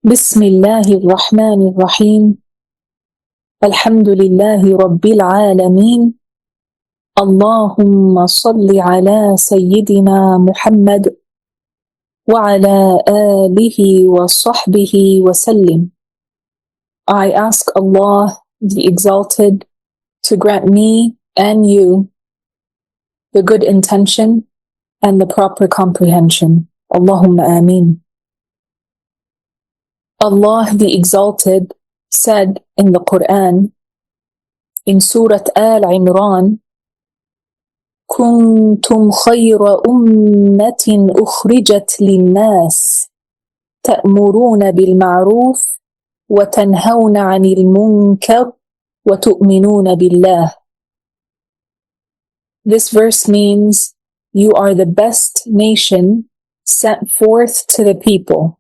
بسم الله الرحمن الرحيم الحمد لله رب العالمين اللهم صل على سيدنا محمد وعلى آله وصحبه وسلم. I ask Allah the Exalted to grant me and you the good intention and the proper comprehension. Allahumma ameen. Allah the Exalted said in the Quran, in Surah Al-Imran, كنتم خير أمة أخرجت للناس تأمرون بالمعروف وتنهون عن المنكر وتؤمنون بالله. This verse means you are the best nation sent forth to the people.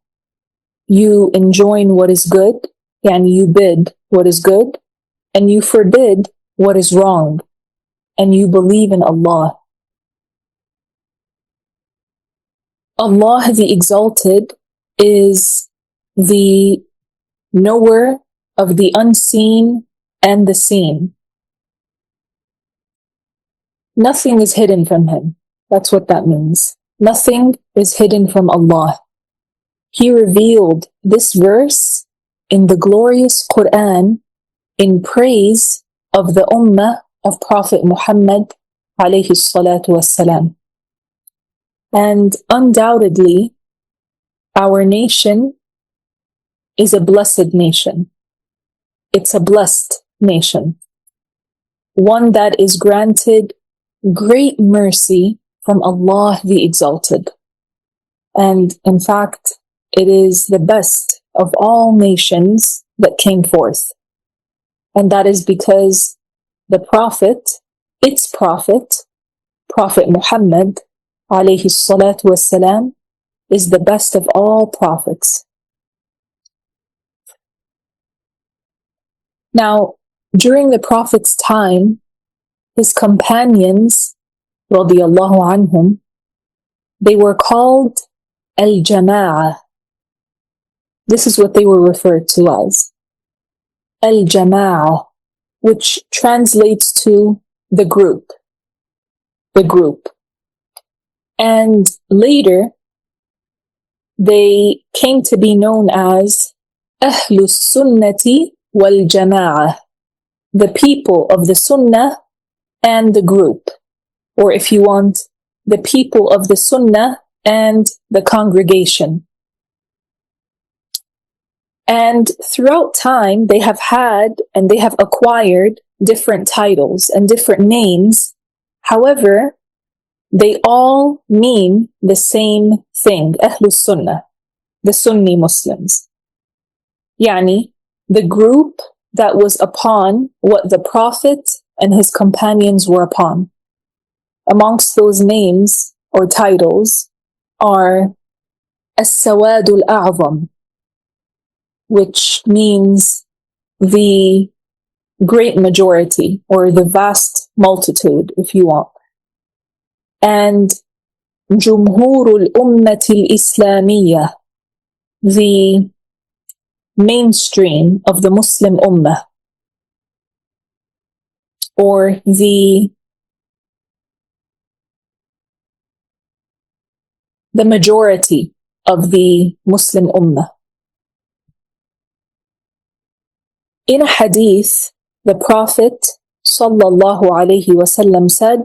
You enjoin what is good, and you bid what is good, and you forbid what is wrong, and you believe in Allah. Allah the Exalted is the knower of the unseen and the seen. Nothing is hidden from Him. That's what that means. Nothing is hidden from Allah. He revealed this verse in the glorious Quran in praise of the Ummah of Prophet Muhammad alayhi salatu wassalam. And undoubtedly, our nation is a blessed nation. It's a blessed nation. One that is granted great mercy from Allah the Exalted. And in fact, it is the best of all nations that came forth. And that is because the Prophet, its Prophet, Prophet Muhammad, alayhi salatu wassalam, is the best of all prophets. Now, during the Prophet's time, his companions, radiyallahu anhum, they were called al-jama'ah. This is what they were referred to as al-jama'ah, which translates to the group. The group. And later, they came to be known as Ahlus Sunnati wal Jama'ah, the people of the Sunnah and the group. Or if you want, the people of the Sunnah and the congregation. And throughout time, they have had and they have acquired different titles and different names. However, they all mean the same thing, Ahlus Sunnah, the Sunni Muslims. Yani, the group that was upon what the Prophet and his companions were upon. Amongst those names or titles are As-Sawadul A'zam, which means the great majority or the vast multitude, if you want. And Jumhurul Ummatil Islamiyah, the mainstream of the Muslim Ummah, or the majority of the Muslim Ummah. In a hadith, the Prophet sallallahu alayhi wasallam said,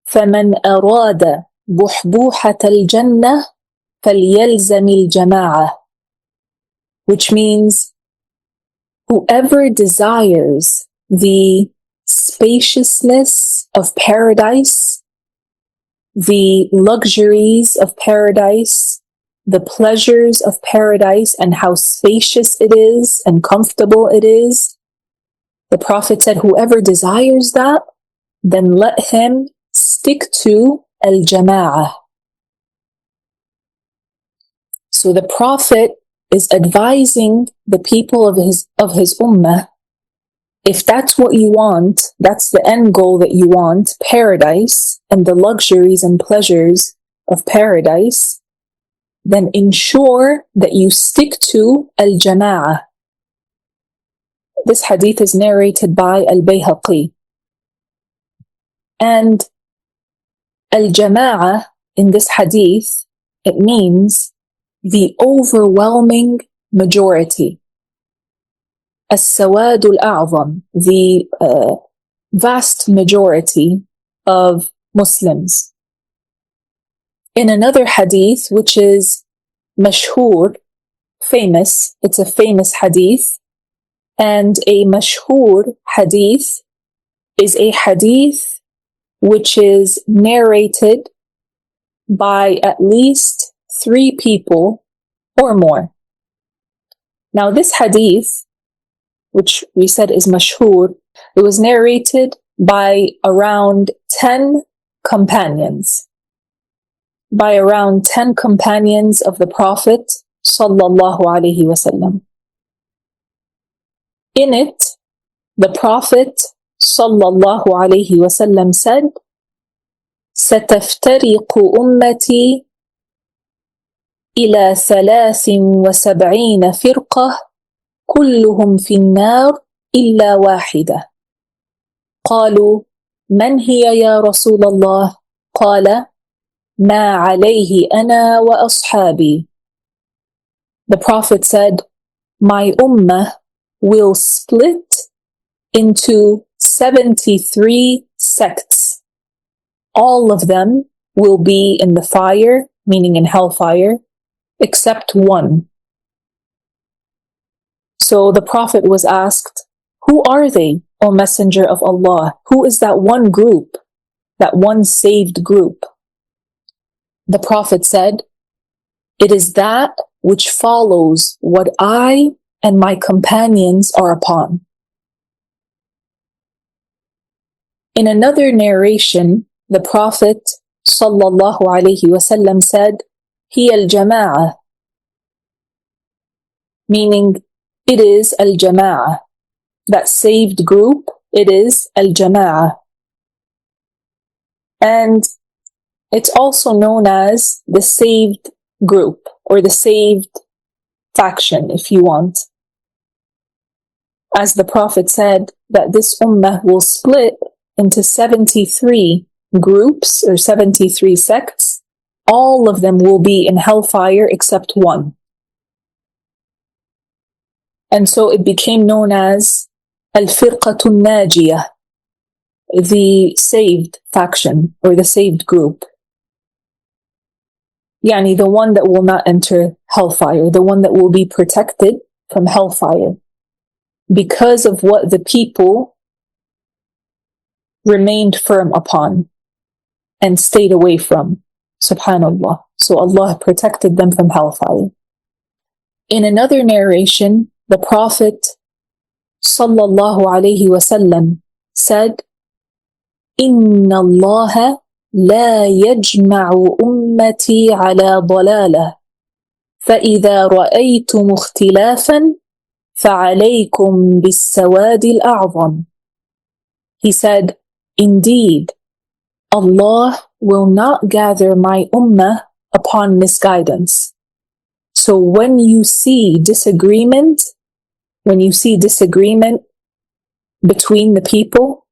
فَمَنْ أَرَادَ بُحْبُوحَةَ الْجَنَّةِ فَلْيَلْزَمِ الْجَمَاعَةِ, which means whoever desires the spaciousness of paradise, the luxuries of paradise, the pleasures of paradise, and how spacious it is and comfortable it is. The Prophet said, whoever desires that, then let him stick to al-jama'ah. So the Prophet is advising the people of his ummah, if that's what you want, that's the end goal that you want, paradise and the luxuries and pleasures of paradise, then ensure that you stick to al-jama'ah. This hadith is narrated by al-Bayhaqi. And al-jama'ah in this hadith, it means the overwhelming majority. As-sawad al-a'zam, the vast majority of Muslims. In another hadith, which is mashhur, famous, it's a famous hadith, and a mashhur hadith is a hadith which is narrated by at least 3 people or more. Now this hadith, which we said is mashhur, it was narrated by around 10 companions. By around 10 companions of the Prophet sallallahu alaihi wasallam. In it, the Prophet sallallahu alaihi wasallam said, ستفترق أمتي إلى 73 فرقة كلهم في النار إلا واحدة. قالوا من هي يا رسول الله؟ قال ما عليه أنا وأصحابي. The Prophet said, my ummah will split into 73 sects. All of them will be in the fire, meaning in hellfire, except one. So the Prophet was asked, who are they, O Messenger of Allah? Who is that one group, that one saved group? The Prophet said, it is that which follows what I and my companions are upon. In another narration, the Prophet sallallahu alaihi wasallam said, "Hiya al-jama'ah," meaning it is al-jama'ah, that saved group. It is al-jama'ah, and it's also known as the saved group or the saved faction, if you want. As the Prophet said, that this ummah will split into 73 groups or 73 sects. All of them will be in hellfire except one. And so it became known as al-firqatun najiyah, the saved faction or the saved group. Yani the one that will not enter hellfire, the one that will be protected from hellfire because of what the people remained firm upon and stayed away from. Subhanallah. So Allah protected them from hellfire. In another narration, the Prophet sallallahu alaihi wasallam said, "Inna Allah لا يجمع أمتي على ضلالة فإذا رأيتم اختلافا فعليكم بالسواد الأعظم." He said, indeed, Allah will not gather my ummah upon misguidance. So when you see disagreement between the people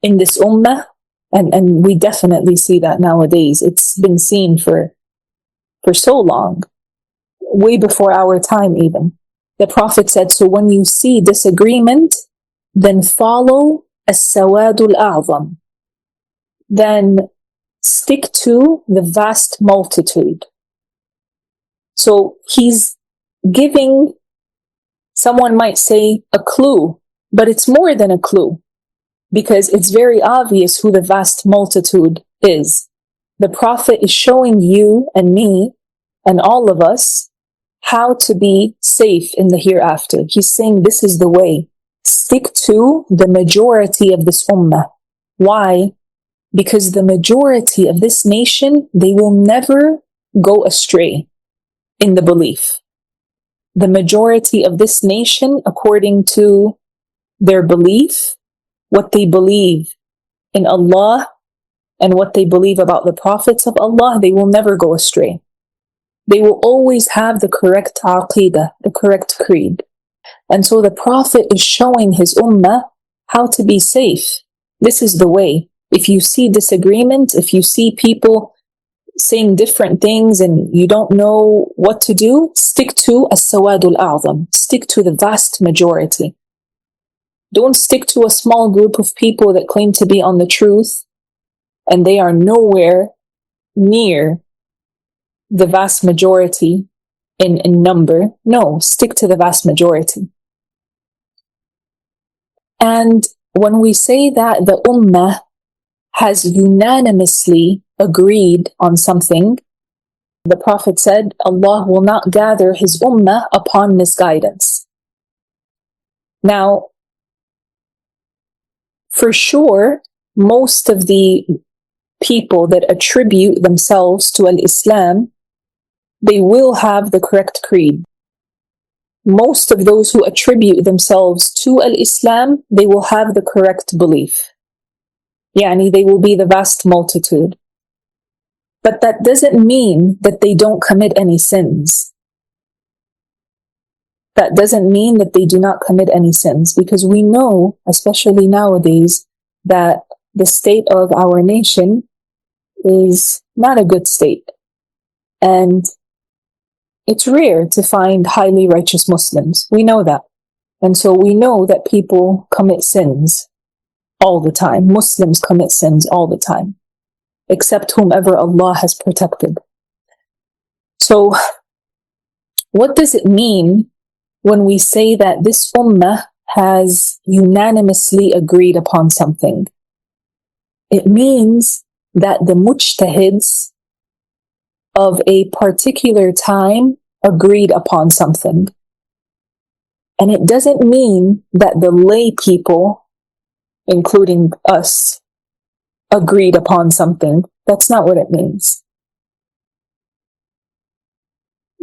in this ummah, and we definitely see that nowadays. It's been seen for so long, way before our time even. The Prophet said, so when you see disagreement, then follow as-sawadul a'zam. Then stick to the vast multitude. So he's giving, someone might say, a clue, but it's more than a clue, because it's very obvious who the vast multitude is. The Prophet is showing you and me and all of us how to be safe in the hereafter. He's saying this is the way. Stick to the majority of this ummah. Why? Because the majority of this nation, they will never go astray in the belief. The majority of this nation, according to their belief, what they believe in Allah and what they believe about the prophets of Allah, they will never go astray. They will always have the correct aqidah, the correct creed. And so the Prophet is showing his ummah how to be safe. This is the way. If you see disagreement, if you see people saying different things and you don't know what to do, stick to as-sawadul a'zam. Stick to the vast majority. Don't stick to a small group of people that claim to be on the truth and they are nowhere near the vast majority in number. No, stick to the vast majority. And when we say that the ummah has unanimously agreed on something, the Prophet said, Allah will not gather his ummah upon misguidance. Now, for sure, most of the people that attribute themselves to al-Islam, they will have the correct creed. Most of those who attribute themselves to al-Islam, they will have the correct belief. Yani, they will be the vast multitude. But that doesn't mean that they don't commit any sins. That doesn't mean that they do not commit any sins, because we know, especially nowadays, that the state of our nation is not a good state. And it's rare to find highly righteous Muslims. We know that. And so we know that people commit sins all the time. Muslims commit sins all the time, except whomever Allah has protected. So what does it mean when we say that this ummah has unanimously agreed upon something? It means that the mujtahids of a particular time agreed upon something. And it doesn't mean that the lay people, including us, agreed upon something. That's not what it means.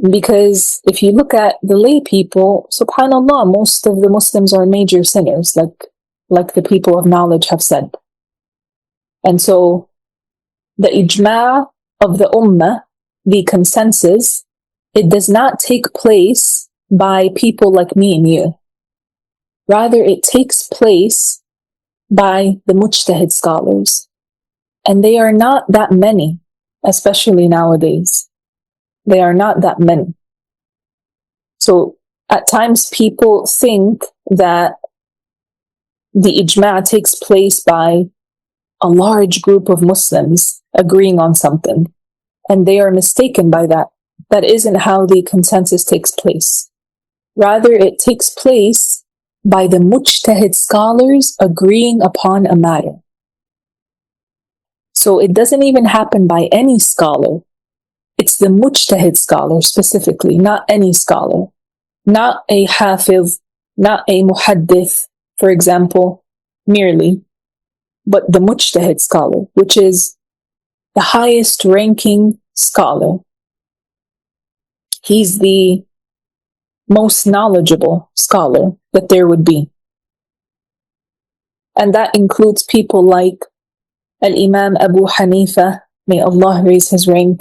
Because if you look at the lay people, subhanAllah, most of the Muslims are major sinners, like the people of knowledge have said. And so the ijma' of the ummah, the consensus, it does not take place by people like me and you. Rather, it takes place by the mujtahid scholars. And they are not that many, especially nowadays. They are not that many. So at times people think that the ijma' takes place by a large group of Muslims agreeing on something. And they are mistaken by that. That isn't how the consensus takes place. Rather, it takes place by the mujtahid scholars agreeing upon a matter. So it doesn't even happen by any scholar. It's the mujtahid scholar specifically, not any scholar. Not a hafiz, not a muhaddith, for example, merely, but the mujtahid scholar, which is the highest ranking scholar. He's the most knowledgeable scholar that there would be. And that includes people like Al-Imam Abu Hanifa, may Allah raise his rank,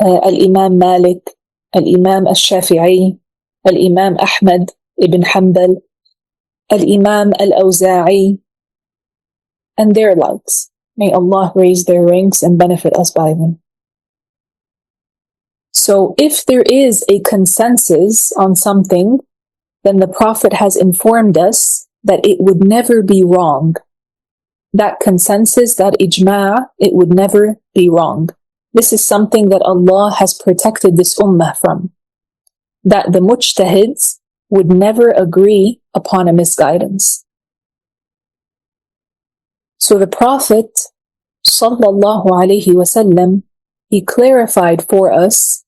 Al-Imam Malik, Al-Imam Al-Shafi'i, Al-Imam Ahmad ibn Hanbal, Al-Imam Al-Awza'i, and their likes. May Allah raise their ranks and benefit us by them. So if there is a consensus on something, then the Prophet has informed us that it would never be wrong. That consensus, that ijma', it would never be wrong. This is something that Allah has protected this ummah from. That the mujtahids would never agree upon a misguidance. So the Prophet, sallallahu alaihi wasallam, he clarified for us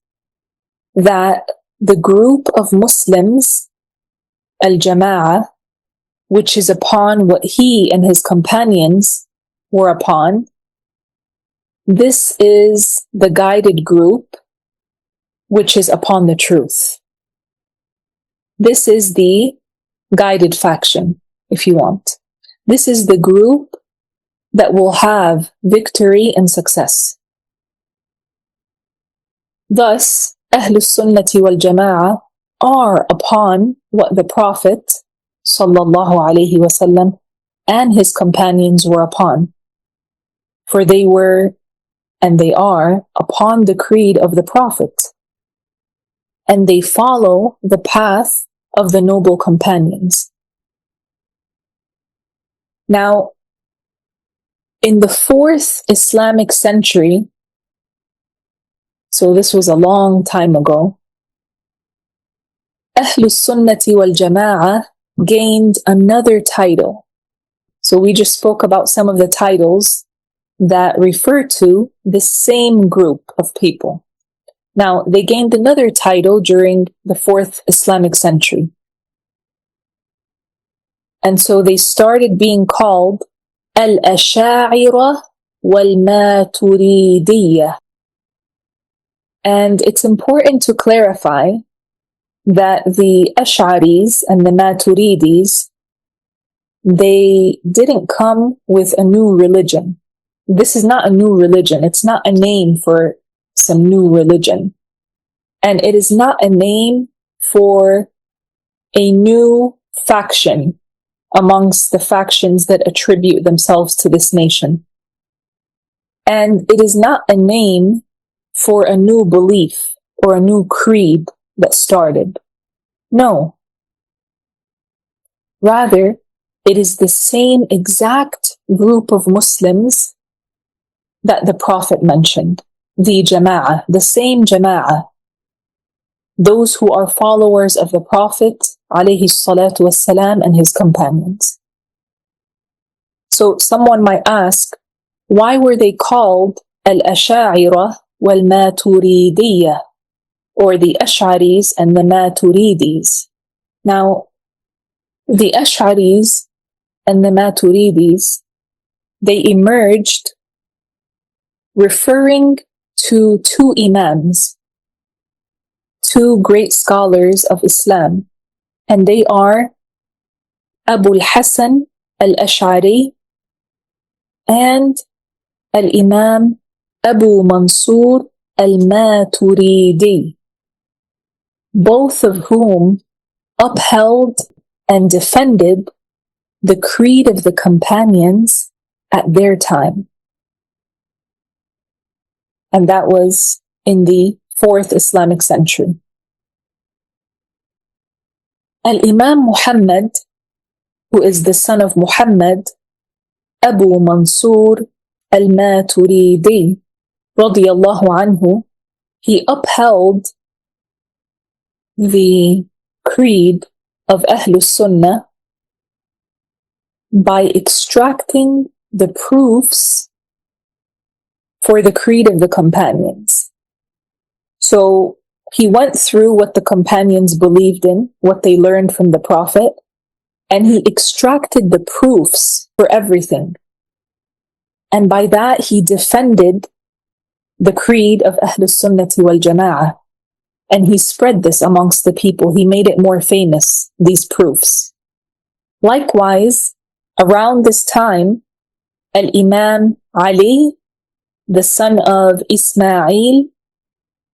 that the group of Muslims, al-jama'ah, which is upon what he and his companions were upon, this is the guided group which is upon the truth. This is the guided faction, if you want. This is the group that will have victory and success. Thus, Ahlus Sunnati wal Jama'ah are upon what the Prophet sallallahu alaihi wasallam and his companions were upon. For they were and they are upon the creed of the Prophet, and they follow the path of the noble companions. Now, in the 4th Islamic century, so this was a long time ago, Ahlus Sunnati wal Jama'ah gained another title. So we just spoke about some of the titles that refer to the same group of people. Now, they gained another title during the 4th Islamic century. And so they started being called Al-Ashaira wal-Maturidiyys. And it's important to clarify that the Asharis and the Maturidis, they didn't come with a new religion. This is not a new religion. It's not a name for some new religion. And it is not a name for a new faction amongst the factions that attribute themselves to this nation. And it is not a name for a new belief or a new creed that started. No. Rather, it is the same exact group of Muslims that the Prophet mentioned. The Jama'ah, the same Jama'ah. Those who are followers of the Prophet alayhi salatu wassalam and his companions. So someone might ask, why were they called Al-Asha'ira wal-Maturidiyys, or the Asharis and the Maturidis? Now, the Asharis and the Maturidis, they emerged referring to 2 Imams, 2 great scholars of Islam, and they are Abu al-Hasan al-Ash'ari and al-Imam Abu Mansur al-Maturidi, both of whom upheld and defended the creed of the companions at their time. And that was in the 4th Islamic century. Al-Imam Muhammad, who is the son of Muhammad, Abu Mansur al-Maturidi, radiyallahu anhu, he upheld the creed of Ahlus Sunnah by extracting the proofs for the creed of the companions. So he went through what the companions believed in, what they learned from the Prophet, and he extracted the proofs for everything. And by that, he defended the creed of Ahlus Sunnati wal Jama'ah. And he spread this amongst the people. He made it more famous, these proofs. Likewise, around this time, Al-Imam Ali, the son of Ismail,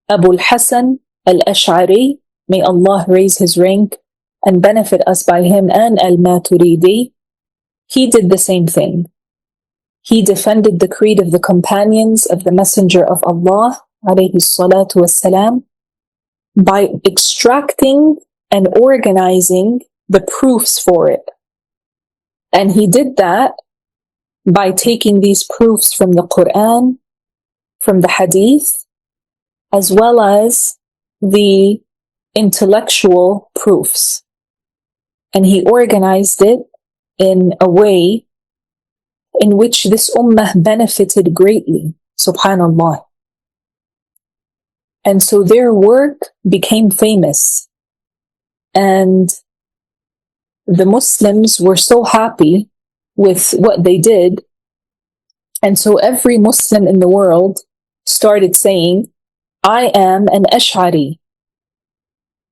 Abu al-Hasan al-Ash'ari, may Allah raise his rank and benefit us by him, and al-Maturidi, he did the same thing. He defended the creed of the companions of the Messenger of Allah, alayhi salatu wassalam, by extracting and organizing the proofs for it. And he did that by taking these proofs from the Quran, from the Hadith, as well as the intellectual proofs. And he organized it in a way in which this ummah benefited greatly, subhanallah. And so their work became famous. And the Muslims were so happy with what they did. And so every Muslim in the world started saying, I am an Ash'ari,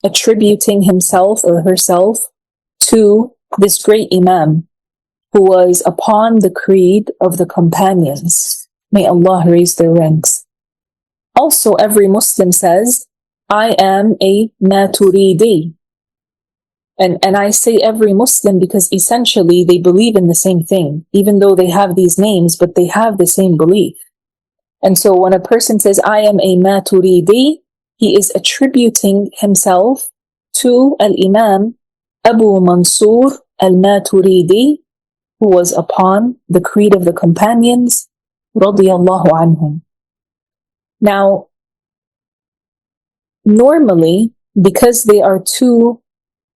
attributing himself or herself to this great Imam who was upon the creed of the companions. May Allah raise their ranks. Also, every Muslim says, I am a Maturidi. And I say every Muslim because essentially they believe in the same thing, even though they have these names, but they have the same belief. And so when a person says, I am a Maturidi, he is attributing himself to Al-Imam Abu Mansur al-Maturidi, who was upon the creed of the companions, radiyallahu anhum. Now, normally, because they are two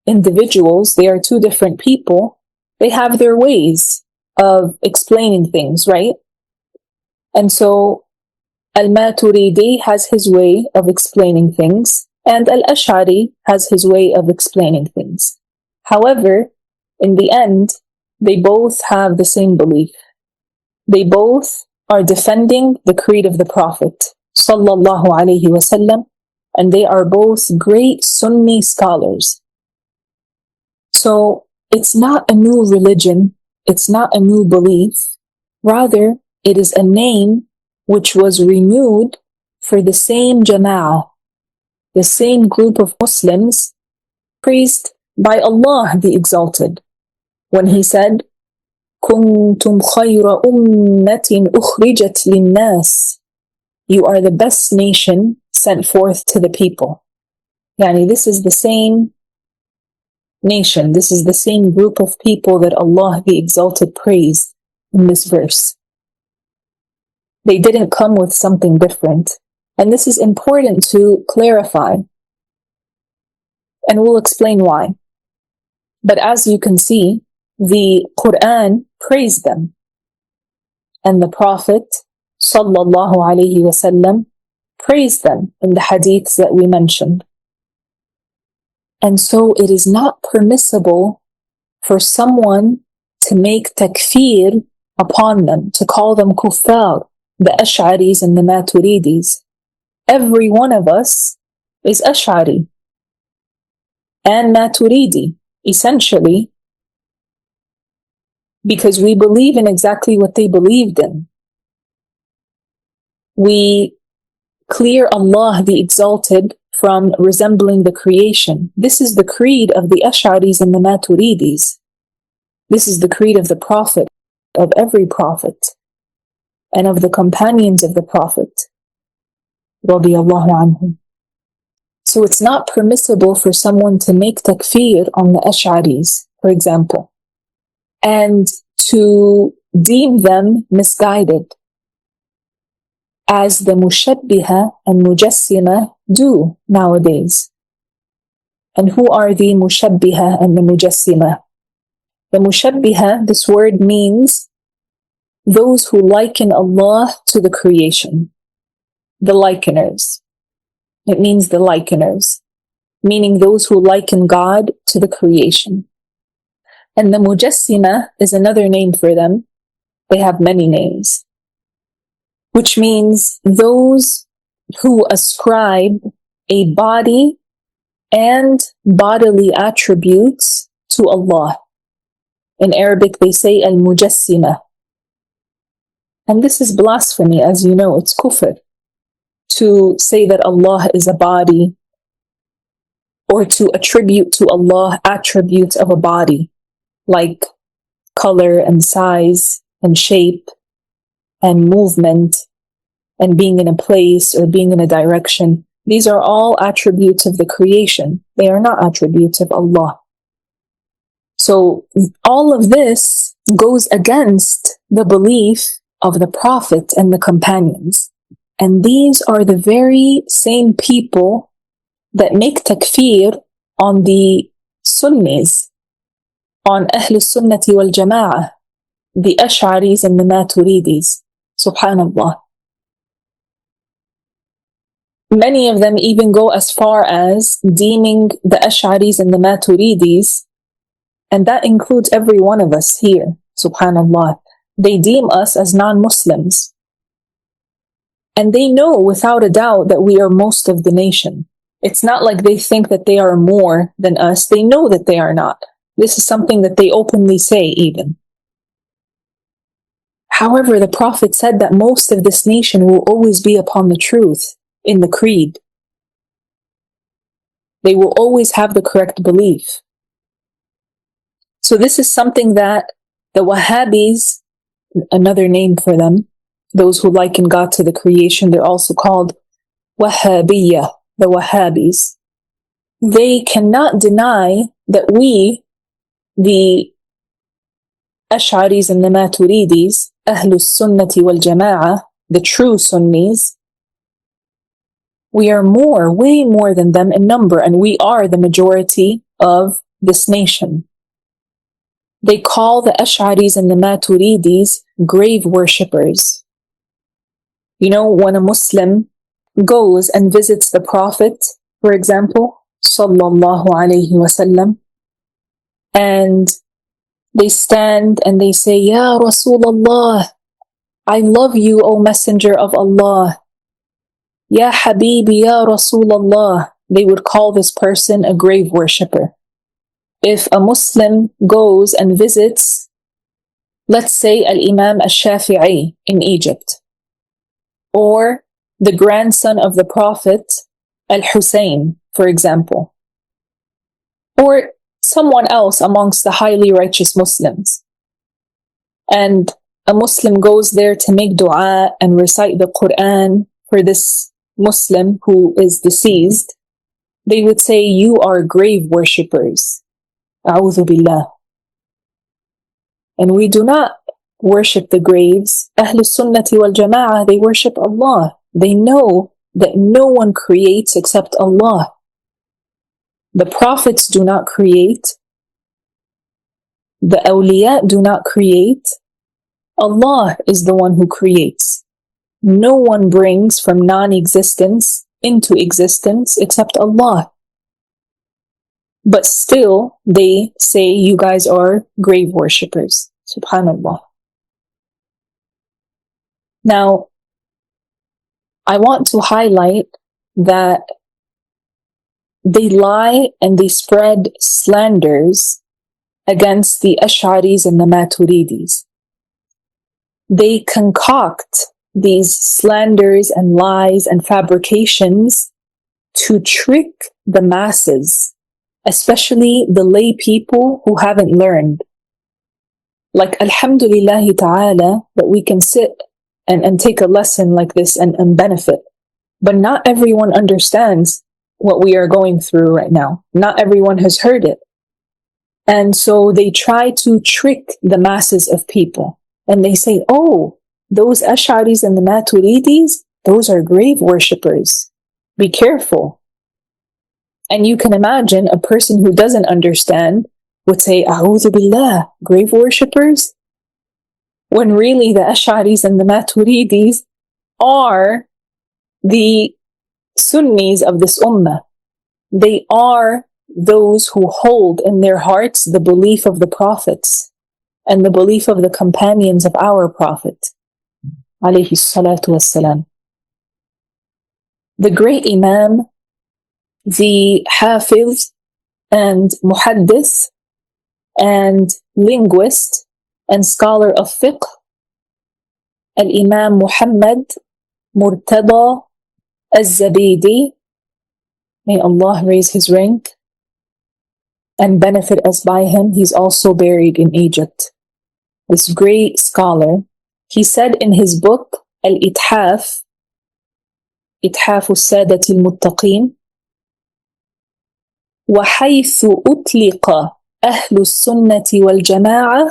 individuals, they are two different people, they have their ways of explaining things, right? And so Al-Maturidi has his way of explaining things, and Al-Ash'ari has his way of explaining things. However, in the end, they both have the same belief. They both are defending the creed of the Prophet, sallallahu alaihi wasallam, and they are both great Sunni scholars. So it's not a new religion, it's not a new belief, rather it is a name which was renewed for the same jama'ah, the same group of Muslims praised by Allah the Exalted, when He said, كُنْتُمْ خَيْرَ أُمَّةٍ أُخْرِجَتْ لِلنَّاسِ. You are the best nation sent forth to the people. Yani, this is the same nation, this is the same group of people that Allah the Exalted praised in this verse. They didn't come with something different. And this is important to clarify. And we'll explain why. But as you can see, the Quran praised them. And the Prophet, sallallahu alaihi wasallam, praised them in the hadiths that we mentioned. And so it is not permissible for someone to make takfir upon them, to call them kuffar, the Asharis and the Maturidis. Every one of us is Ash'ari and Maturidi, essentially, because we believe in exactly what they believed in. We clear Allah the Exalted from resembling the creation. This is the creed of the Asharis and the Maturidis. This is the creed of the Prophet, of every Prophet, and of the companions of the Prophet, radiyallahu anhum. So it's not permissible for someone to make takfir on the Ash'aris, for example, and to deem them misguided, as the Mushabbiha and Mujassima do nowadays. And who are the Mushabbiha and the Mujassima? The Mushabbiha, this word means those who liken Allah to the creation. The likeners. It means the likeners, meaning those who liken God to the creation. And the Mujassima is another name for them. They have many names, which means those who ascribe a body and bodily attributes to Allah. In Arabic, they say al-mujassima. And this is blasphemy, as you know, it's kufr, to say that Allah is a body or to attribute to Allah attributes of a body, like color and size and shape and movement and being in a place or being in a direction. These are all attributes of the creation. They are not attributes of Allah. So all of this goes against the belief of the Prophet and the companions. And these are the very same people that make takfir on the Sunnis, on Ahl Sunnati wal Jama'ah, the Ash'aris and the Maturidis. Subhanallah. Many of them even go as far as deeming the Ash'aris and the Maturidis, and that includes every one of us here, subhanallah. They deem us as non-Muslims. And they know without a doubt that we are most of the nation. It's not like they think that they are more than us. They know that they are not. This is something that they openly say even. However, the Prophet said that most of this nation will always be upon the truth. in the creed. They will always have the correct belief. So this is something that the Wahhabis, another name for them, those who liken God to the creation, they're also called Wahhabiyya, the Wahhabis. They cannot deny that we, the Asharis and the Maturidis, Ahlus Sunnati wal Jama'ah, the true Sunnis, we are more, way more than them in number, and we are the majority of this nation. They call the Asharis and the Maturidis grave worshippers. You know, when a Muslim goes and visits the Prophet, for example, sallallahu alayhi wasallam, and they stand and they say, Ya Rasulullah, I love you, O Messenger of Allah. Ya Habibi, Ya Rasulullah. They would call this person a grave worshipper. If a Muslim goes and visits, let's say, Al-Imam Al-Shafi'i in Egypt, or the grandson of the Prophet, Al-Hussein, for example, or someone else amongst the highly righteous Muslims, and a Muslim goes there to make dua and recite the Quran for this Muslim who is deceased, they would say, you are grave worshippers. A'udhu billah. And we do not worship the graves. Ahlus Sunnati wal Jama'ah, they worship Allah. They know that no one creates except Allah. The prophets do not create. The awliya do not create. Allah is the one who creates. No one brings from non-existence into existence except Allah. But still, they say you guys are grave worshippers. Subhanallah. Now, I want to highlight that they lie and they spread slanders against the Asharis and the Maturidis. They concoct these slanders and lies and fabrications to trick the masses, especially the lay people who haven't learned. Like, alhamdulillahi ta'ala, that we can sit and take a lesson like this and benefit. But not everyone understands what we are going through right now. Not everyone has heard it. And so they try to trick the masses of people. And they say, oh, those Asharis and the Maturidis, those are grave worshippers. Be careful. And you can imagine a person who doesn't understand would say, A'udhu billah, grave worshippers? When really the Asharis and the Maturidis are the Sunnis of this ummah. They are those who hold in their hearts the belief of the prophets and the belief of the companions of our Prophet, alayhi salatu wassalam. The great Imam, the Hafiz and Muhaddith and linguist and scholar of fiqh, Al-Imam Muhammad Murtada Al-Zabidi, may Allah raise his rank and benefit us by him. He's also buried in Egypt. This great scholar, he said in his book, Al-Ithaf, Ithaf al-Sadat al-Muttaqeen, وحيث أطلق أهل السنة والجماعة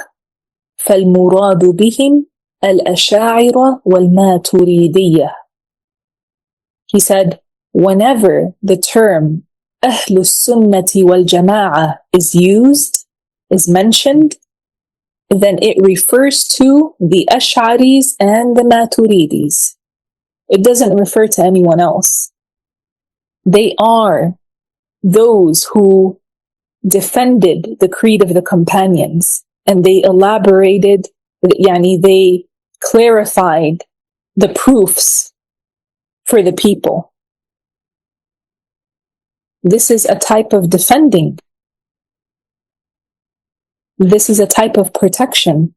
فالمراد بهم الأشاعرة والماتريدية. He said, whenever the term أهل السنة والجماعة is used, is mentioned, then it refers to the Asharis and the Maturidis. It doesn't refer to anyone else. They are those who defended the creed of the companions, and they elaborated, they clarified the proofs for the people. This is a type of defending. This is a type of protection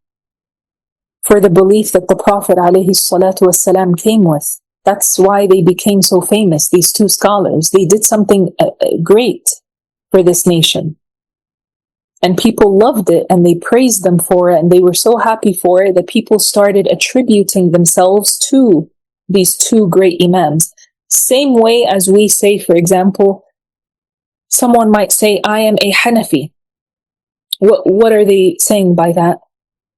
for the belief that the Prophet ﷺ came with. That's why they became so famous, these two scholars. They did something great for this nation. And people loved it and they praised them for it and they were so happy for it that people started attributing themselves to these two great imams. Same way as we say, for example, someone might say, I am a Hanafi. What are they saying by that?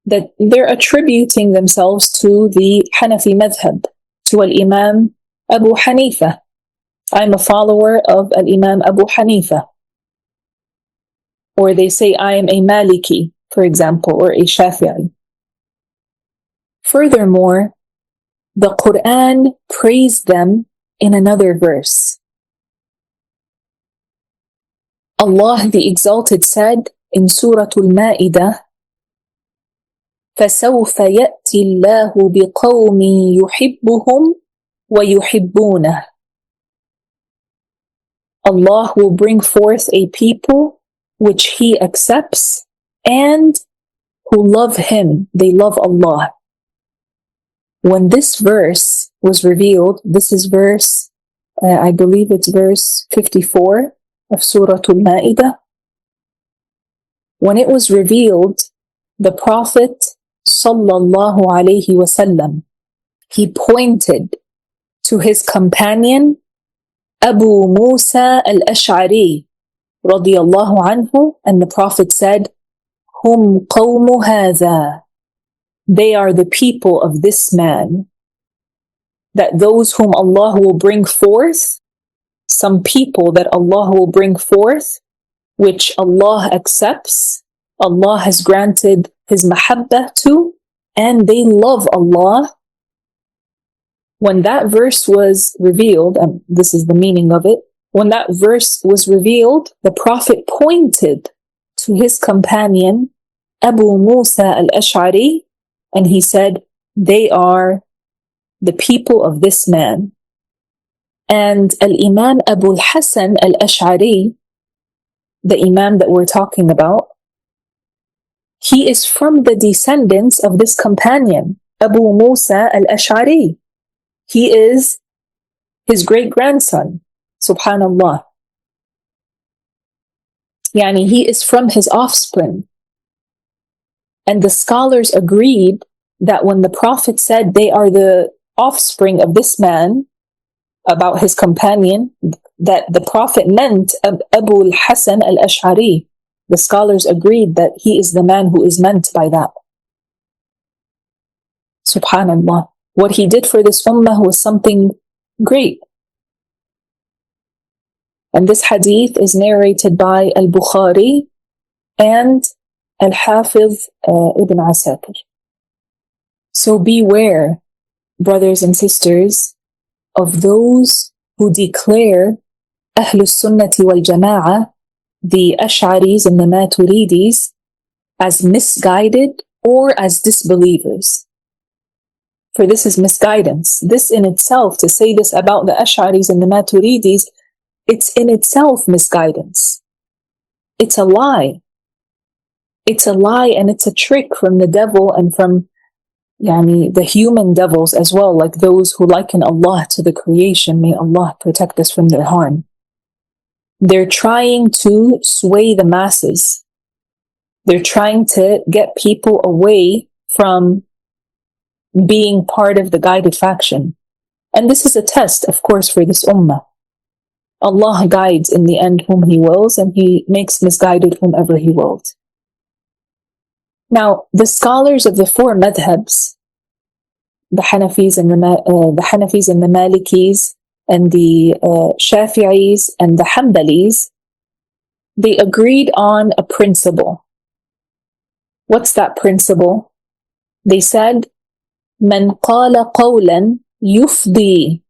That they're attributing themselves to the Hanafi madhab, to Al-Imam Abu Hanifa. I'm a follower of Al-Imam Abu Hanifa. Or they say, I am a Maliki, for example, or a Shafi'i. Furthermore, the Quran praised them in another verse. Allah the Exalted said in Surah Al-Ma'idah, فَسَوْفَ يَأْتِ اللَّهُ بِقَوْمٍ يُحِبُّهُمْ وَيُحِبُّونَهُ. Allah will bring forth a people which He accepts and who love Him. They love Allah. When this verse was revealed, this is verse, I believe it's verse 54 of Surah Al-Ma'idah. When it was revealed, the Prophet sallallahu alayhi wasallam, he pointed to his companion Abu Musa al-Ash'ari radiyallahu anhu, and the Prophet said, Hum qawmu hadha. They are the people of this man. That those whom Allah will bring forth, some people that Allah will bring forth, which Allah accepts, Allah has granted His mahabbah to, and they love Allah. When that verse was revealed, and this is the meaning of it, when that verse was revealed, the Prophet pointed to his companion, Abu Musa al-Ash'ari, and he said, they are the people of this man. And Al-Imam Abu al-Hasan al-Ash'ari, the Imam that we're talking about, he is from the descendants of this companion, Abu Musa al-Ash'ari. He is his great-grandson, subhanallah. Yani he is from his offspring. And the scholars agreed that when the Prophet said they are the offspring of this man, about his companion, that the Prophet meant Abu al-Hasan al-Ash'ari. The scholars agreed that he is the man who is meant by that. Subhanallah. What he did for this ummah was something great. And this hadith is narrated by Al-Bukhari and Al-Hafiz Ibn Asakir. So beware, brothers and sisters, of those who declare Ahlus Sunnati wal Jama'ah, the Asharis and the Maturidis, as misguided or as disbelievers. For this is misguidance. This in itself, to say this about the Asharis and the Maturidis, it's in itself misguidance. It's a lie. It's a lie and it's a trick from the devil and from the human devils as well, like those who liken Allah to the creation. May Allah protect us from their harm. They're trying to sway the masses. They're trying to get people away from being part of the guided faction. And this is a test, of course, for this ummah. Allah guides in the end whom He wills, and He makes misguided whomever He willed. Now, the scholars of the four madhabs, the Hanafis and the Malikis and the Shafi'is and the Hanbalis, they agreed on a principle. What's that principle? They said, من قال قولا يفضي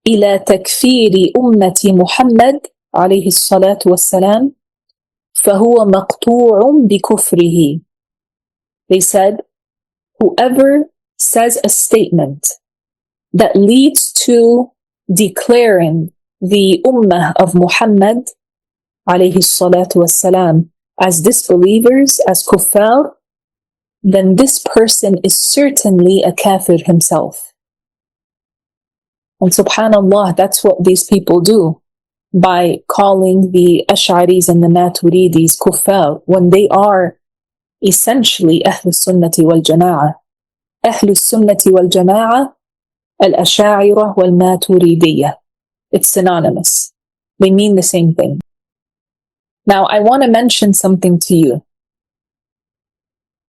إلى تكفير أمة محمد عليه الصلاة والسلام فهو مقطوع بكفره. They said, whoever says a statement that leads to declaring the ummah of Muhammad alayhi salatu wassalam as disbelievers, as kuffar, then this person is certainly a kafir himself. And subhanallah, that's what these people do by calling the Asharis and the Maturidis kuffar when they are essentially Ahlus Sunnati wal Jama'ah. Ahlus Sunnati wal Jama'ah, al-Asha'ira wal Maturidiyya. It's synonymous. They mean the same thing. Now, I want to mention something to you.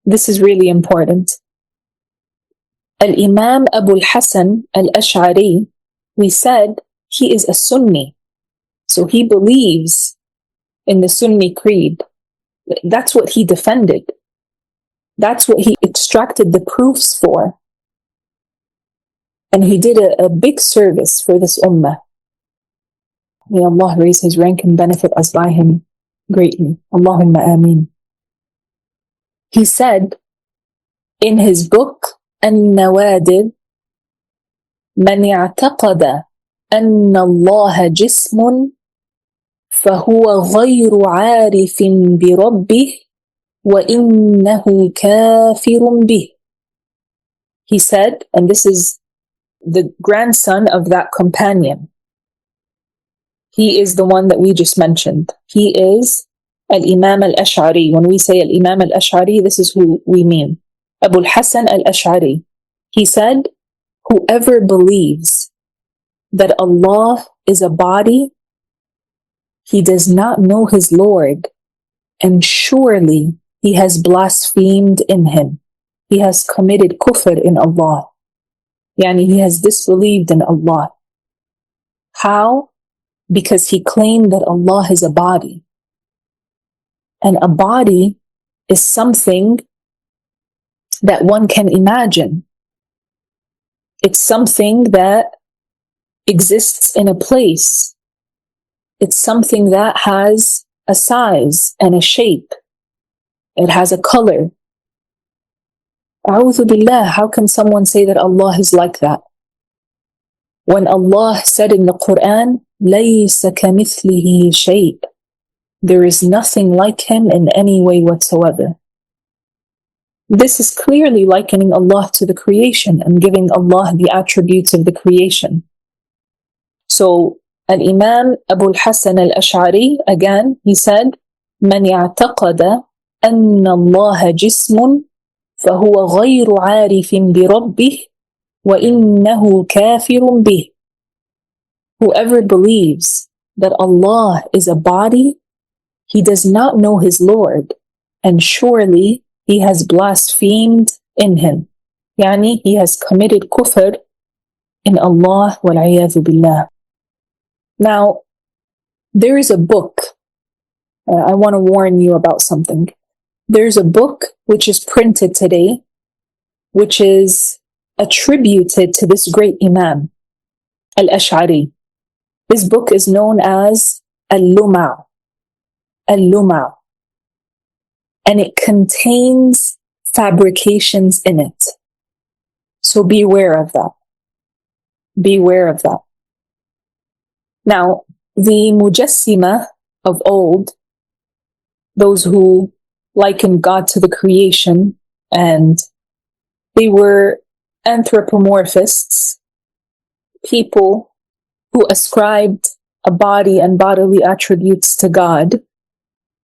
This is really important. Al-Imam Abu al-Hasan al-Ash'ari, we said he is a Sunni. So he believes in the Sunni creed. That's what he defended. That's what he extracted the proofs for. And he did a big service for this ummah. May Allah raise his rank and benefit us by him greatly. Allahumma ameen. He said in his book, النوادر من اعتقد أن الله جسم فهو غير عارف بربه وإنه كافر به. He said, and this is the grandson of that companion. He is the one that we just mentioned. He is Al-Imam al-Ash'ari. When we say Al-Imam al-Ash'ari, this is who we mean. Abu al-Hasan al-Ash'ari. He said, whoever believes that Allah is a body, he does not know his Lord, and surely he has blasphemed in him. He has committed kufr in Allah. Yani he has disbelieved in Allah. How? Because he claimed that Allah is a body. And a body is something that one can imagine. It's something that exists in a place. It's something that has a size and a shape. It has a color. A'udhu billah, how can someone say that Allah is like that? When Allah said in the Quran, لَيْسَ كَمِثْلِهِ شَيْءٍ, there is nothing like him in any way whatsoever. This is clearly likening Allah to the creation and giving Allah the attributes of the creation. So, Al-Imam Abu al-Hasan al-Ash'ari, again, he said, مَنْ يَعْتَقَدَ أَنَّ اللَّهَ جِسْمٌ فَهُوَ غَيْرُ عَارِفٍ بِرَبِّهِ وَإِنَّهُ كَافِرٌ بِهِ. Whoever believes that Allah is a body, he does not know his Lord, and surely he has blasphemed in him. Yani, he has committed kufr in Allah, wal-'iyadhu billah. Now, there is a book. I want to warn you about something. There's a book which is printed today, which is attributed to this great Imam, al-Ash'ari. This book is known as Al-Lum'a. Al-Lum'a. And it contains fabrications in it. So beware of that. Beware of that. Now, the Mujassima of old, those who likened God to the creation, and they were anthropomorphists, people who ascribed a body and bodily attributes to God,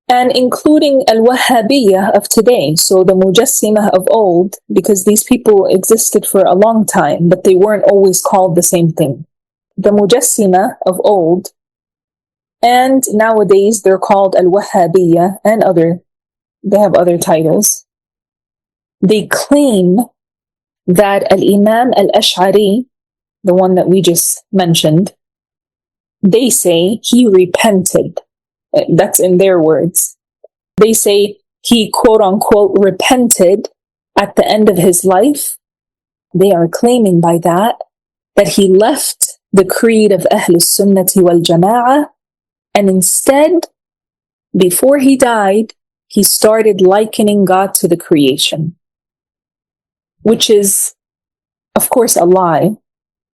and including al-Wahhabiyya of today. So the Mujassima of old, because these people existed for a long time, but they weren't always called the same thing. The Mujassima of old, and nowadays they're called al-Wahhabiyya and they have other titles. They claim that Al-Imam al-Ash'ari, the one that we just mentioned, they say he repented. That's in their words. They say he, quote unquote, repented at the end of his life. They are claiming by that he left the creed of Ahlus Sunnati wal Jama'ah, and instead, before he died, he started likening God to the creation, which is, of course, a lie.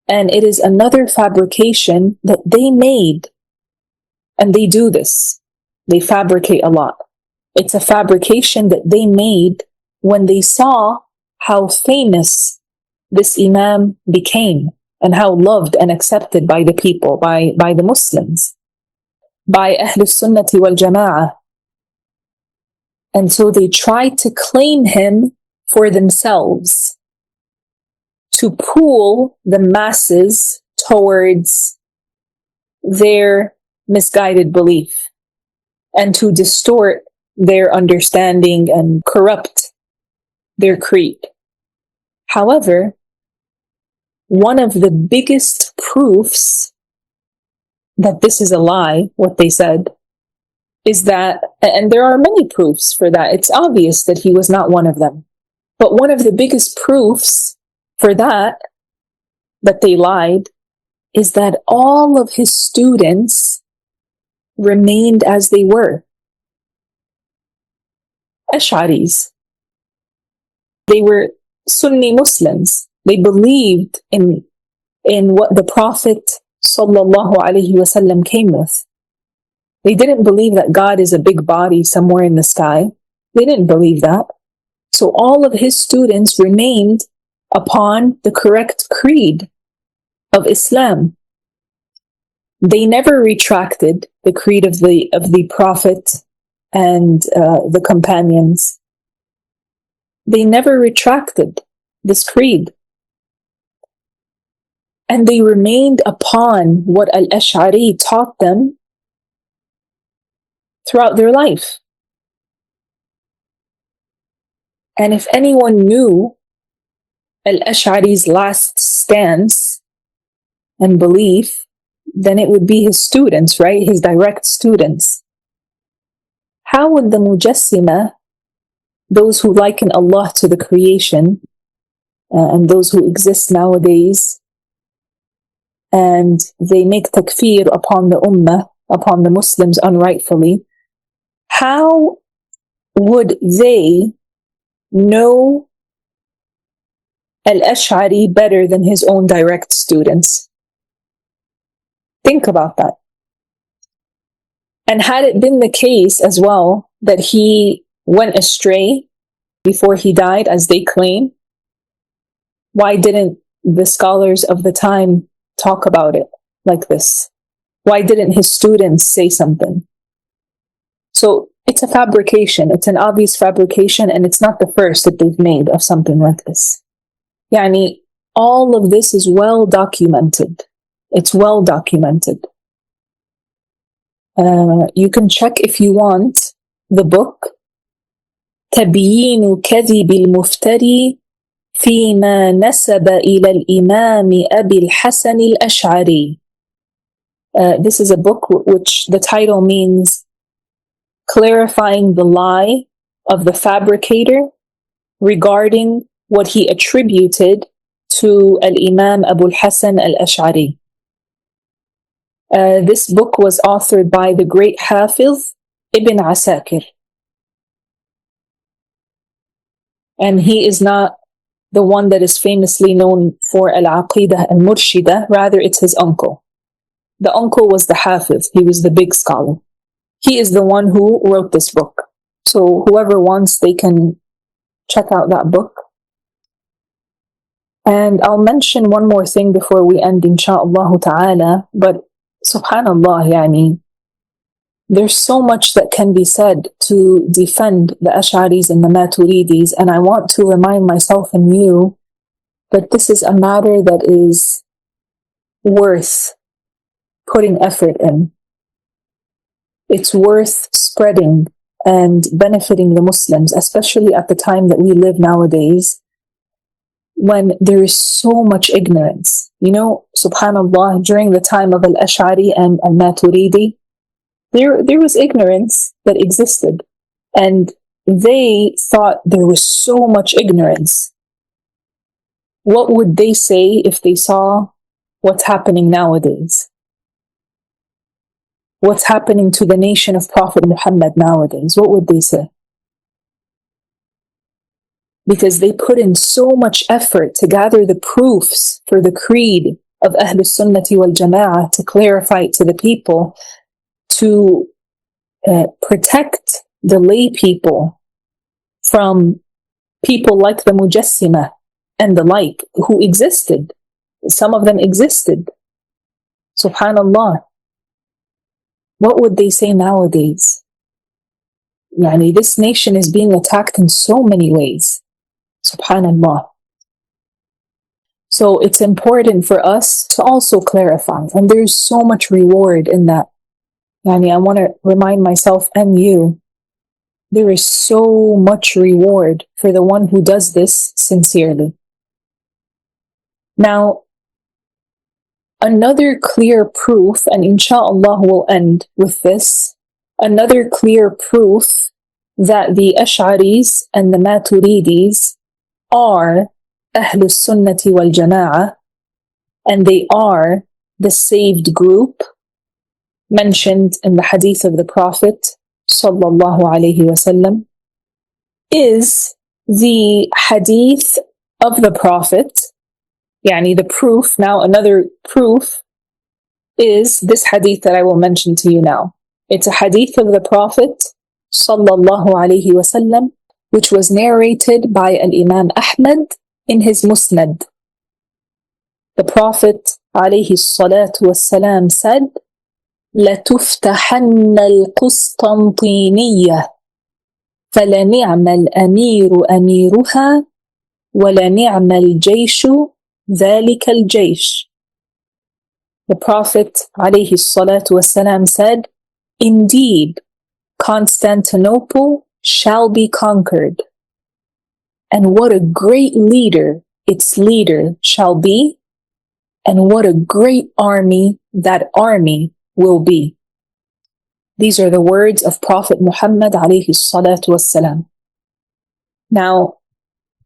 And it is another fabrication that they made. And they do this. They fabricate a lot. It's a fabrication that they made when they saw how famous this Imam became and how loved and accepted by the people, by the Muslims, by Ahlus Sunnati wal Jama'ah. And so they tried to claim him for themselves, to pull the masses towards their misguided belief and to distort their understanding and corrupt their creed. However, one of the biggest proofs that this is a lie, what they said, is that, and there are many proofs for that, it's obvious that he was not one of them. But one of the biggest proofs for that they lied, is that all of his students remained as they were. Asharis. They were Sunni Muslims. They believed in what the Prophet sallallahu alaihi wasallam came with. They didn't believe that God is a big body somewhere in the sky. They didn't believe that. So all of his students remained upon the correct creed of Islam. They never retracted the creed of the Prophet and the companions. They never retracted this creed. And they remained upon what Al-Ash'ari taught them throughout their life. And if anyone knew Al-Ash'ari's last stance and belief, then it would be his students, right? His direct students. How would the Mujassima, those who liken Allah to the creation, and those who exist nowadays, and they make takfir upon the ummah, upon the Muslims unrightfully, how would they know Al-Ash'ari better than his own direct students? Think about that. And had it been the case as well that he went astray before he died, as they claim, why didn't the scholars of the time talk about it like this? Why didn't his students say something? So it's a fabrication. It's an obvious fabrication, and it's not the first that they've made of something like this. Yani, all of this is well documented. It's well documented. You can check if you want the book تبيين كذب المفتري فيما نسب إلى الإمام أبي الحسن الأشعري. This is a book which the title means clarifying the lie of the fabricator regarding what he attributed to Al-Imam Abu al-Hasan al-Ash'ari. This book was authored by the great Hafiz Ibn Asakir. And he is not the one that is famously known for Al-Aqidah al-Murshida, rather it's his uncle. The uncle was the Hafiz, he was the big scholar. He is the one who wrote this book. So whoever wants, they can check out that book. And I'll mention one more thing before we end, insha'Allah ta'ala, but subhanallah, yani, there's so much that can be said to defend the Asharis and the Maturidis, and I want to remind myself and you that this is a matter that is worth putting effort in. It's worth spreading and benefiting the Muslims, especially at the time that we live nowadays, when there is so much ignorance. You know, subhanallah, during the time of Al-Ash'ari and Al-Maturidi, there was ignorance that existed, and they thought there was so much ignorance. What would they say if they saw what's happening nowadays? What's happening to the nation of Prophet Muhammad nowadays? What would they say? Because they put in so much effort to gather the proofs for the creed of Ahlus Sunnati wal Jama'ah, to clarify it to the people, to protect the lay people from people like the Mujassima and the like, who existed some of them existed. Subhanallah. What would they say nowadays? Yani, this nation is being attacked in so many ways. Subhanallah. So it's important for us to also clarify, and there's so much reward in that. Yani, I want to remind myself and you, there is so much reward for the one who does this sincerely. Now, another clear proof, and inshallah we'll end with this, another clear proof that the Asharis and the Maturidis are Ahlus Sunnati wal Jama'ah, and they are the saved group mentioned in the hadith of the Prophet sallallahu alayhi wasallam, is the hadith of the Prophet. Yani the proof, now another proof is this hadith that I will mention to you now. It's a hadith of the Prophet sallallahu alayhi wasallam, which was narrated by Al-Imam Ahmad in his Musnad. The Prophet alayhi salatu wassalam said, لَتُفْتَحَنَّ الْقُسْطَنْطِينِيَّةِ فَلَنِعْمَ الْأَمِيرُ أَمِيرُهَا وَلَنِعْمَ الْجَيْشُ ذَلِكَ الْجَيْشُ. The Prophet alayhi salatu wassalam said, indeed, Constantinople shall be conquered. And what a great leader its leader shall be, and what a great army that army will be. These are the words of Prophet Muhammad alayhi salatu wassalam. Now,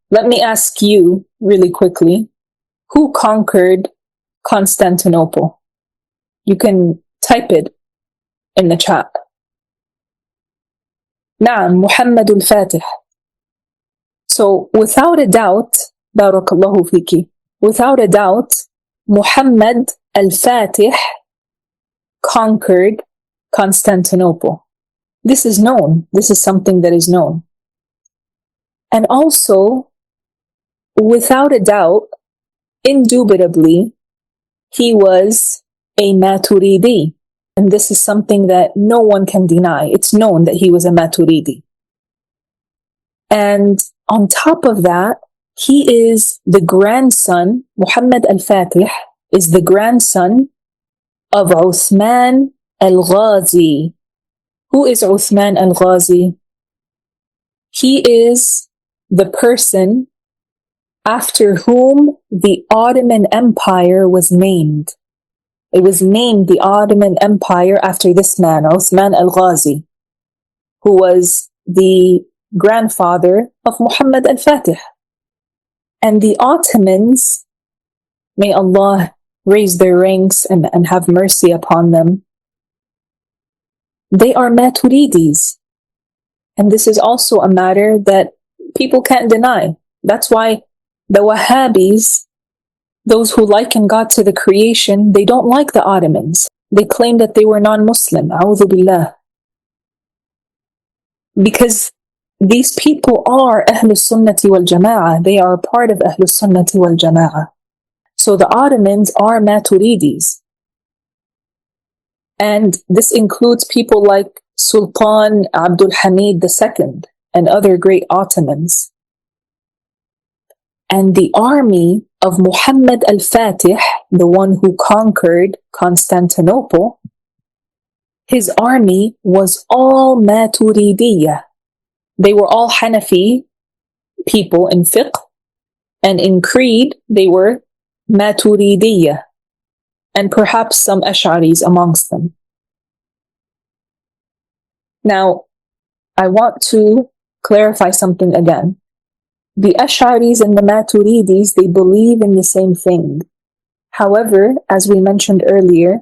let me ask you really quickly, who conquered Constantinople? You can type it in the chat. Naam, Muhammad al-Fatih. So, without a doubt, barakallahu fiki, without a doubt, Muhammad al-Fatih conquered Constantinople. This is known. This is something that is known. And also, without a doubt, indubitably, he was a Maturidi. And this is something that no one can deny. It's known that he was a Maturidi. And on top of that, he is the grandson, Muhammad al-Fatih is the grandson of Uthman al-Ghazi. Who is Uthman al-Ghazi? He is the person after whom the Ottoman Empire was named. It was named the Ottoman Empire after this man, Uthman al-Ghazi, who was the grandfather of Muhammad al-Fatih. And the Ottomans, may Allah raise their ranks and have mercy upon them, they are Maturidis. And this is also a matter that people can't deny. That's why the Wahhabis, those who liken God to the creation, they don't like the Ottomans. They claim that they were non-Muslim. A'udhu billah. Because these people are Ahlus Sunnati wal Jama'ah. They are a part of Ahlus Sunnati wal Jama'ah. So the Ottomans are Maturidis. And this includes people like Sultan Abdul Hamid II and other great Ottomans. And the army of Muhammad al-Fatih, the one who conquered Constantinople, his army was all Maturidiyya. They were all Hanafi people in fiqh, and in creed they were Maturidiyya, and perhaps some Asharis amongst them. Now, I want to clarify something again. The Asharis and the Maturidis, they believe in the same thing. However, as we mentioned earlier,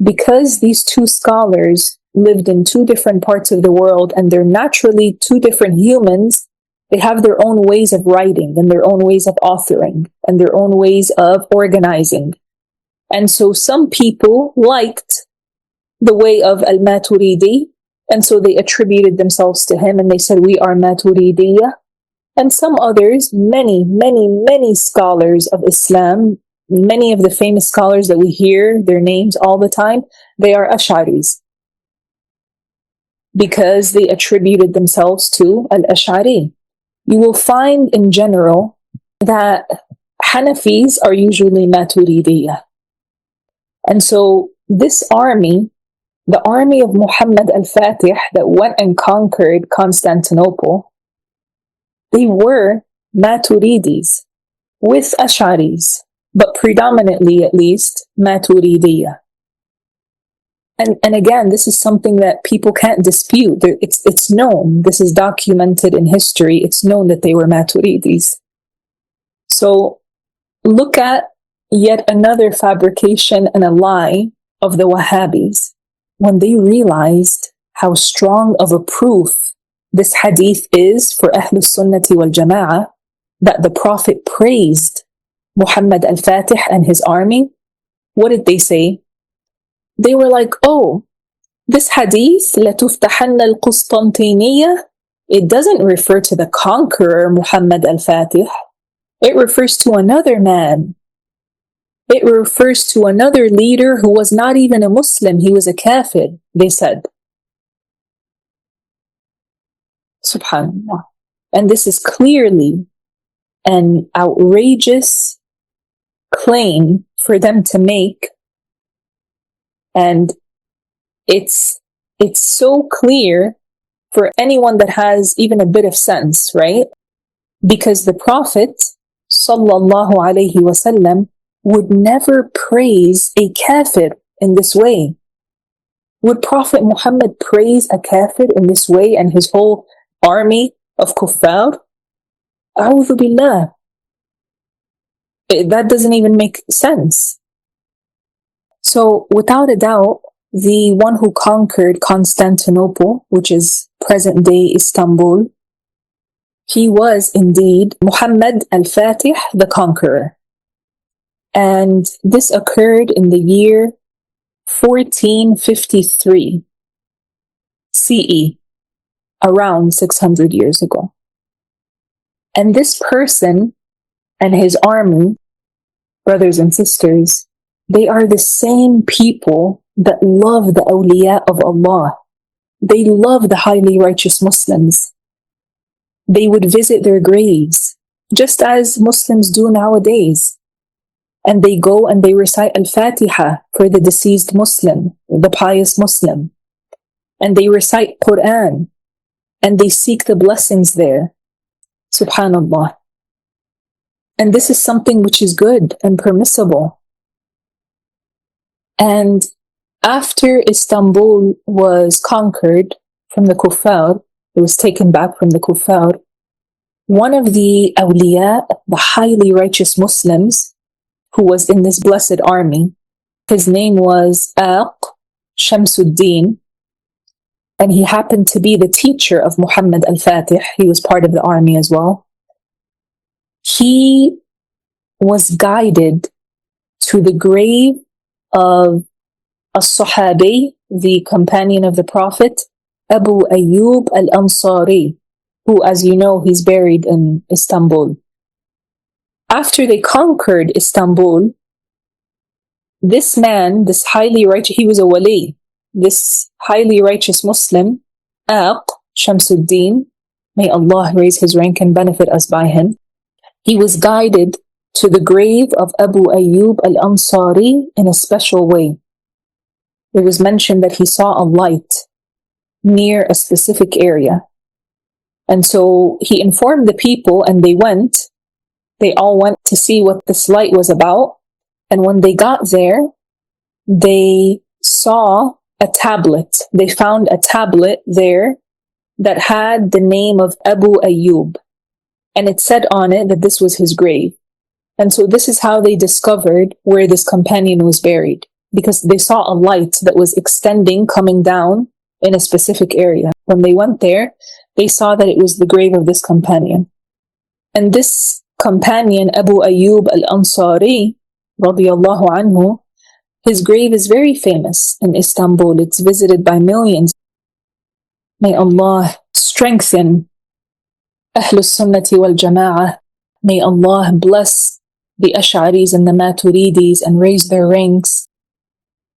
because these two scholars lived in two different parts of the world and they're naturally two different humans, they have their own ways of writing and their own ways of authoring and their own ways of organizing. And so some people liked the way of Al-Maturidi, and so they attributed themselves to him and they said, we are Maturidiyya. And some others, many scholars of Islam, many of the famous scholars that we hear their names all the time, they are Asharis, because they attributed themselves to Al-Ash'ari. You will find in general that Hanafis are usually Matureediyys. And so this army, the army of Muhammad al-Fatih that went and conquered Constantinople, they were Maturidis with Asharis, but predominantly at least Matureediyys. And again, this is something that people can't dispute. It's known. This is documented in history. It's known that they were Maturidis. So look at yet another fabrication and a lie of the Wahhabis. When they realized how strong of a proof this hadith is for Ahlus Sunnati wal Jama'ah, that the Prophet praised Muhammad al-Fatih and his army, what did they say? They were like, oh, this hadith, لَتُفْتَحَنَّ الْقُسْطَنْطِينِيَّةِ, it doesn't refer to the conqueror Muhammad al-Fatih. It refers to another man. It refers to another leader who was not even a Muslim. He was a kafir, they said. Subhanallah. And this is clearly an outrageous claim for them to make. And it's so clear for anyone that has even a bit of sense, right? Because the Prophet sallallahu alaihi wasallam would never praise a kafir in this way. Would Prophet Muhammad praise a kafir in this way and his whole army of kuffar? A'udhu billah. That doesn't even make sense. So without a doubt, the one who conquered Constantinople, which is present-day Istanbul, he was indeed Muhammad al-Fatih, the conqueror. And this occurred in the year 1453 CE, around 600 years ago. And this person and his army, brothers and sisters, they are the same people that love the awliya of Allah. They love the highly righteous Muslims. They would visit their graves, just as Muslims do nowadays. And they go and they recite Al-Fatiha for the deceased Muslim, the pious Muslim. And they recite Quran. And they seek the blessings there. Subhanallah. And this is something which is good and permissible. And after Istanbul was conquered from the kuffar, it was taken back from the kuffar, one of the awliya, the highly righteous Muslims, who was in this blessed army, his name was Shamsuddin, and he happened to be the teacher of Muhammad al-Fatih. He was part of the army as well. He was guided to the grave of As-Sahabi, the companion of the Prophet, Abu Ayyub al-Ansari, who, as you know, he's buried in Istanbul. After they conquered Istanbul, this man, this highly righteous, he was a wali, this highly righteous Muslim, Shamsuddin, may Allah raise his rank and benefit us by him, he was guided to the grave of Abu Ayyub al-Ansari in a special way. It was mentioned that he saw a light near a specific area. And so he informed the people and they all went to see what this light was about. And when they got there, they saw a tablet. They found a tablet there that had the name of Abu Ayyub. And it said on it that this was his grave. And so this is how they discovered where this companion was buried, because they saw a light that was extending, coming down in a specific area. When they went there, they saw that it was the grave of this companion. And this companion, Abu Ayyub al-Ansari, radiyallahu anhu, his grave is very famous in Istanbul. It's visited by millions. May Allah strengthen Ahlus Sunnati wal Jama'ah. May Allah bless the Asharis and the Maturidis and raise their ranks.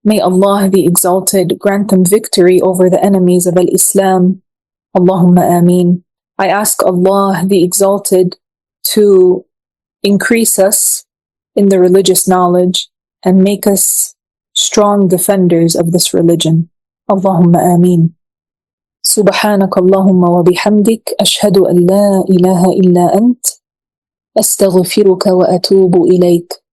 May Allah the Exalted grant them victory over the enemies of Al-Islam. Allahumma ameen. I ask Allah the Exalted to increase us in the religious knowledge and make us strong defenders of this religion. Allahumma ameen. سبحانك اللهم وبحمدك أشهد أن لا إله إلا أنت أستغفرك وأتوب إليك.